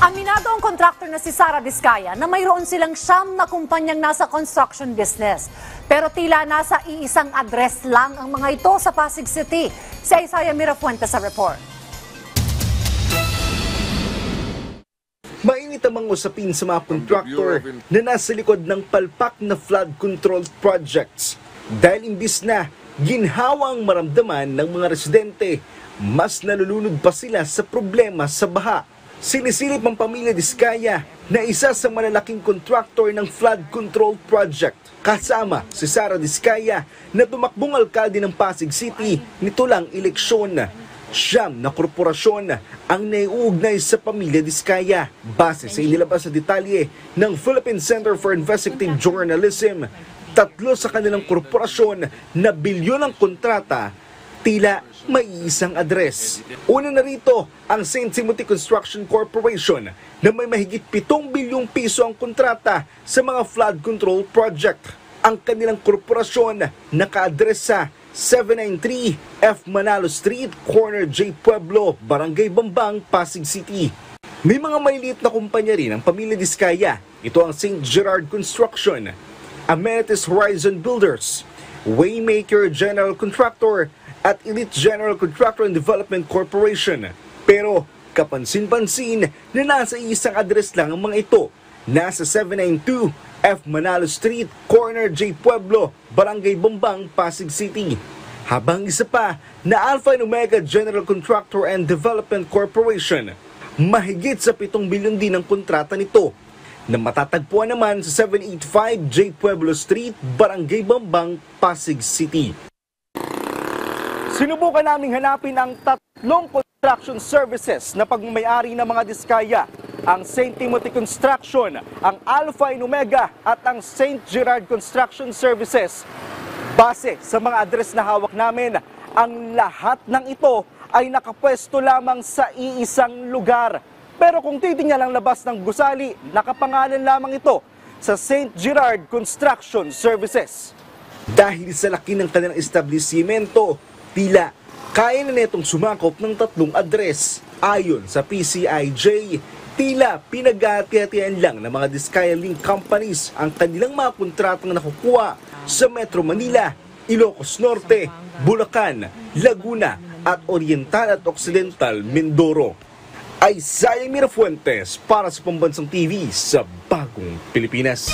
Aminado ang kontraktor na si Sara Diskaya na mayroon silang 9 na kumpanyang nasa construction business. Pero tila nasa iisang address lang ang mga ito sa Pasig City. Si Isaiah Mirafuente sa report. Mainit ang mga usapin sa mga kontraktor na nasa likod ng palpak na flood control projects. Dahil imbis na ginhawa ang maramdaman ng mga residente, mas nalulunod pa sila sa problema sa baha. Sinisilip ang pamilya Diskaya na isa sa malalaking kontraktor ng flood control project. Kasama si Sara Diskaya na tumakbong alkalde ng Pasig City nito lang eleksyon. 9 na korporasyon ang naiuugnay sa pamilya Diskaya. Base sa inilabas na detalye ng Philippine Center for Investigative Journalism, 3 sa kanilang korporasyon na bilyon ang kontrata, tila may isang address. Una na rito ang St. Timothy Construction Corporation na may mahigit 7 bilyong piso ang kontrata sa mga flood control project. Ang kanilang korporasyon naka-address sa 793 F. Manalo Street, Corner J. Pueblo, Barangay Bambang, Pasig City. May mga maliliit na kumpanya rin ang pamilya Diskaya. Ito ang St. Gerard Construction, Amenities Horizon Builders, Waymaker General Contractor, at Elite General Contractor and Development Corporation. Pero kapansin-pansin na nasa isang address lang ang mga ito. Nasa 792 F. Manalo Street, Corner J. Pueblo, Barangay Bambang, Pasig City. Habang isa pa na Alpha and Omega General Contractor and Development Corporation. Mahigit sa 7 bilyon din ang kontrata nito na matatagpuan naman sa 785 J. Pueblo Street, Barangay Bambang, Pasig City. Sinubukan naming hanapin ang 3 construction services na pagmamayari ng mga Diskaya, ang St. Timothy Construction, ang Alpha and Omega at ang St. Gerard Construction Services. Base sa mga address na hawak namin, ang lahat ng ito ay nakapwesto lamang sa iisang lugar. Pero kung titingnan ang labas ng gusali, nakapangalan lamang ito sa St. Gerard Construction Services. Dahil sa laki ng kanilang establishmento, tila kaya na netong sumakop ng 3 address. Ayon sa PCIJ, tila pinag-hati-hatian lang ng mga Diskaya Link companies ang kanilang mga kontratang nakukuha sa Metro Manila, Ilocos Norte, Bulacan, Laguna at Oriental at Occidental Mindoro. Isaiah Mirafuentes para sa Pambansang TV sa Bagong Pilipinas.